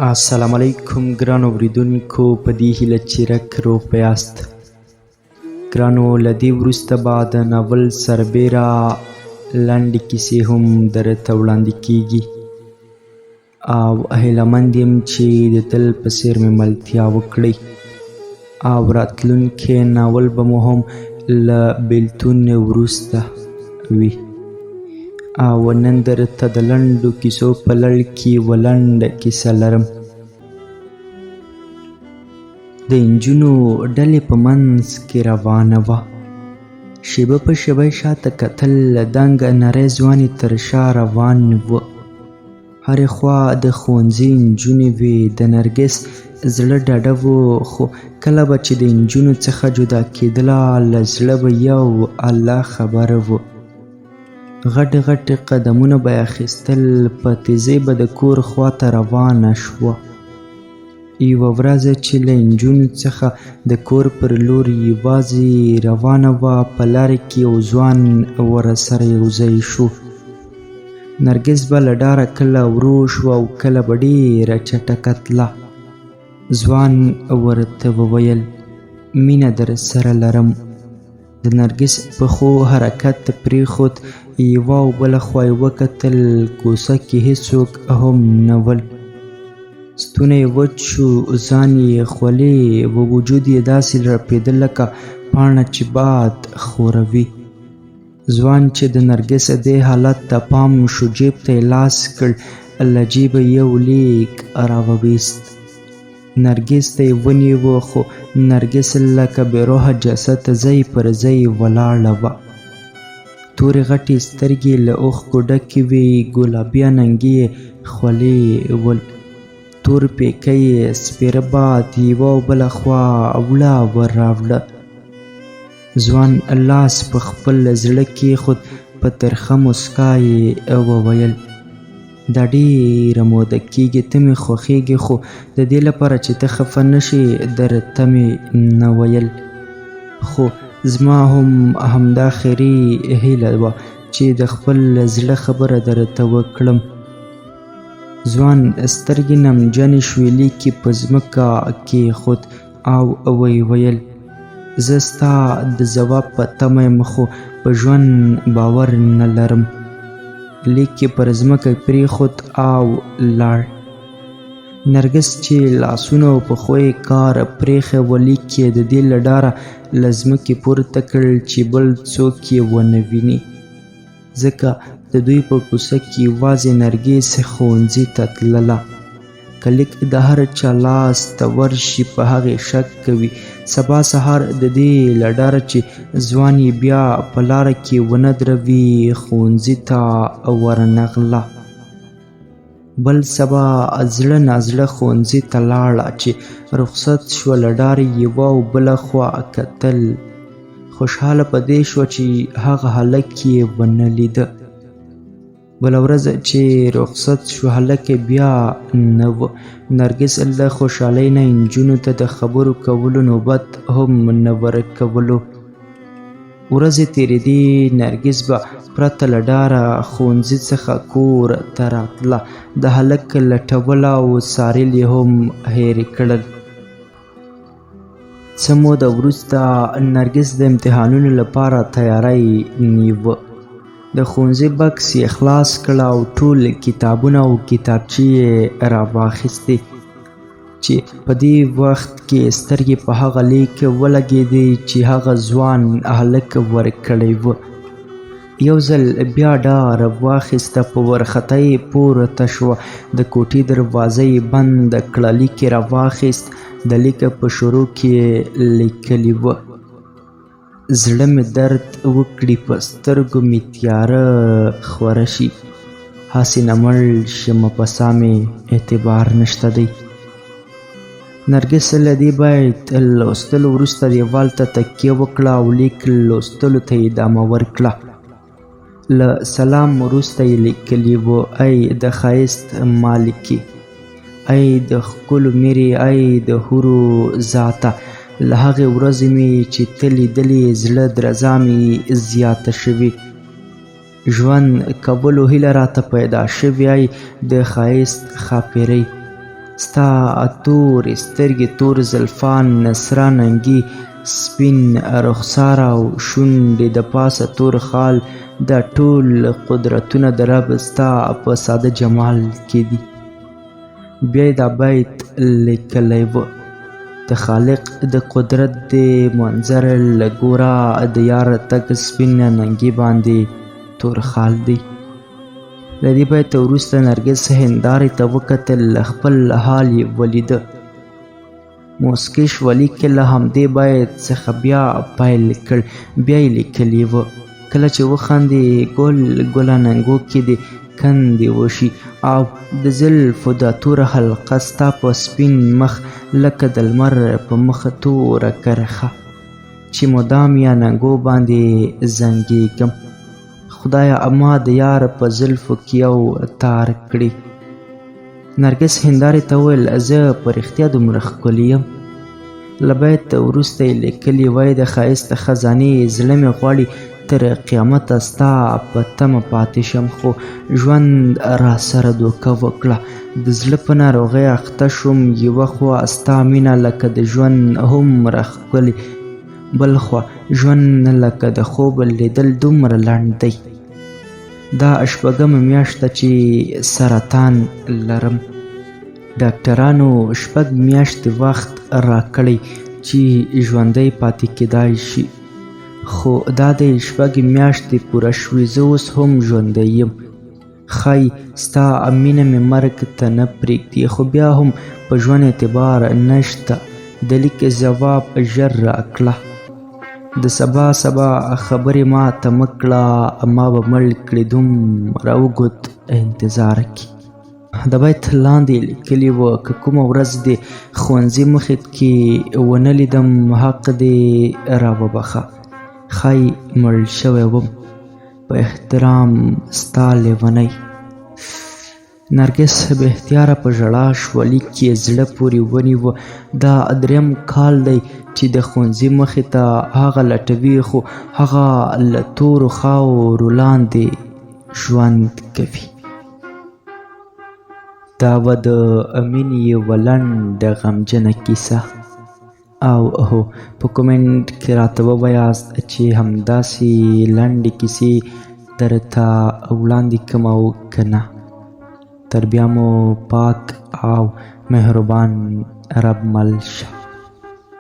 السلام علیکم ګرانو اوریدونکو، په دې هیله چې رک روغ به یاست. ګرانو، له دې وروسته به د ناول سربیره لنډې کیسې هم درته وړاندې کیږي او هیلهمند یم چې د تل په څیر مې ملتیا وکړئ او راتلونکی ناول به مو هم له بیلتون وروسته وي. او نن درته د لنډو کیسو په لړ کې یوه لنډه کیسه لرم. د نجونو ډلې په منځ کې روانه وه. شیبه په شیبه یې شاته کتل، دنګه نرۍ ځوانې تر شا روان و. هرې خوا د ښوونځي نجونې وې. د نرګس زړه ډاډه و، خو کله به چې د نجونو څخه جدا کېدله، له زړه به یو الله خبره و. غټ غټ قدمونه به یې اخیستل، په تیزۍ به د کور خواته روانه شوه. یوه ورځ چې له نجونو څخه د کور پر لور یوازې روانه وه، په لاره کې یو ځوان ورسره یو ځای شو. نرګس به له ډاره کله ورو شوه او کله به ډېره چټکه تله. ځوان ورته وویل: مینه در سره لرم. د نرګس پښو حرکت پرېښود، یوه او بله خوا یې وکتل، کوڅه کې هېڅوک هم نه ول. ستونی یې وچ شو، ځان یې خولې و، وجود یې داسې رپېده لکه پاڼه چې باد ښوروي. ځوان چې د نرګس دې حالت ته پام شو، جیب ته یې لاس کړ، له جیبه یو لیک راوویست. نرګس ته یې ونیو، خو نرګس لکه بېروحه جسد ځای پر ځای ولاړه وه. تورې غټې سترګې له اوښکو ډکې وې، ګلابي اننګي یې خولې ول. تور پیکی یې سپېره باد یوه او بله خوا وړه ور راوړه. ځوان لاس په خپل زړه کېښود، په ترخه موسکا یې وویل: دا ډېره موده کېږي ته مې خوښېږې، خو د دې لپاره چې ته خفه نه شې درته مې نه ویل. خو زما هم همدا خیري هیله وه چې د خپل زړه خبره درته وکړم. ځوان سترګې نمجنې شوې، لیک یې په ځمکه کېښود او ویې ویل: زه ستا د ځواب په تمه یم، خو په ژوند باور نه لرم. لیک یې پر ځمکه پرېښود او لاړ. نرګس چې لاسونه او پښو یې کار پرېښی و، لیک یې د دې له ډاره له ځمکې پورته کړ چې بل څوک یې ونه ویني، ځکه د دوی په کوڅه کې یوازې نرګس ښوونځي ته تلله. که لیک د هر چا لاس ته ورشي، په هغې شک کوي. سبا سهار د دې له ډاره چې ځوان یې بیا په لاره کې ونه دروي، ښوونځي ته ورنغله. بل سبا زړه نازړه ښوونځي ته لاړه. چې رخصت شوه، له ډارې یوه او بله خوا کتل. خوشحاله په دې شوه چې هغه هلک یې ونه لیده. بله ورځ چې رخصت شو، هلک بیا نه و. نرګس له خوشحالۍ نه نجونو ته د خبرو کولو نوبت هم نه ورکولو. ورځې تېرېدې، نرګس به پرته له ډاره ښوونځي څخه کور ته راتله. د هلک لټول او څارل یې هم هېر کړل. څه موده وروسته نرګس د امتحانونو لپاره تیاری نیوه. د ښوونځي بکس یې خلاص کړ او ټول کتابونه او کتابچې یې راواخیستې. چې په دې وخت کې سترګې په هغه لیک ولګېدې چې هغه ځوان هلک ورکړی و. یو ځل بیا ډار واخیسته، په وارخطا یې پورته شوه. د کوټې دروازه یې بنده کړه، لیک یې راواخیست. د لیک په شروع کې یې لیکلي و: زړه مې درد وکړي، په سترګو مې تیاره خوره شي، هسې نه مړ شمه، په سا مې اعتبار نشته دی. نرګس له دې بیت لوستلو وروسته دیوال ته تکیه وکړه او لیک لوستلو ته یې ادامه ورکړه. له سلام وروسته یې لیکلي و: ای د ښایست مالکې، ای د ښکلو میرې، ای د حورو ذاته، له هغې ورځې مې چې ته لیدلې، زړه درزا مې زیاته شوې. ژوند کولو هیله راته پیدا شوې، ای د ښایست ښاپېرۍ. ستا تورې سترګې، تور زلفان، سره ننګي، سپین رخسار او شونډې، د پاسه تور خال، دا ټول قدرتونه د رب ستا په ساده جمال کې دي. بیا دا بیت لیکلی و: د خالق د قدرت دی منظر له ګوره، د یار تګ سپین ننګي باندې تور خال دی. له دې بیته وروسته نرګس هندارې ته وکتل، خپل حال یې ولیده. موسکی شوه، لیکل له همدې بیت څخه بیا پیل کړ. بیا یې لیکلي و: کله چې وخاندې ګل ګله ننګو کې دې کندې وشي، او د زلفو دا توره حلقه ستا په سپین مخ لکه د لمر په مخ توره کرښه، چې مدام یا ننګو باندې زنګېږم. خدایه اما د یار په زلفو کې یو تار کړي. نرګس هندارې ته وویل: زه په رښتیا دومره ښکلي یم؟ له بیت وروسته یې لیکلي وای: د ښایسته خزانې زړه مې غواړي تر قیامته ستا په تمه پاتې شم، خو ژوند را سره دوکه وکړه. د زړه په ناروغۍ اخته شوم، یوه خوا ستا مینه لکه د ژوند هومره ښکلې، بل خوا ژوند لکه د خوب لیدل دومره لنډ دی. دا شپږمه میاشت ده چې سرطان لرم. ډاکټرانو 6 میاشتې وخت راکړی چې ژوندی پاتې کېدای شي، خو دا د 6 میاشتې پوره شوې، زه اوس هم ژوندی یم. ښایي ستا مینه مې مرګ ته نه پرېږدي، خو بیا هم په ژوند اعتبار نشته. د لیک ځواب ژر راکړه. د سبا خبرې ما ته مه کړه، ما به مړ کړې دومره اوږد انتظار کې. د بیت لاندې لیکلي و: که کومه ورځ دې ښوونځي مخې کې ونه لیدم، حق دې را وبخه. ښایي مړ شوی وم. په احترام ستا لیونی. نرګس بې اختیاره په ژړا شوه. لیک یې زړه پورې ونیو. دا 3م کال دی چې د ښوونځي مخې ته هغه لټوي، خو هغه له تورو خاورو لاندې ژوند کوي. دا وه د مینې یوه لنډه غمجنه کیسه. او هو په کومنټ کې راته ووایاست چې همداسې لنډې کیسې درته وړاندې کړم او که نه. تر بیا مو پاک او مهربان رب مل شه.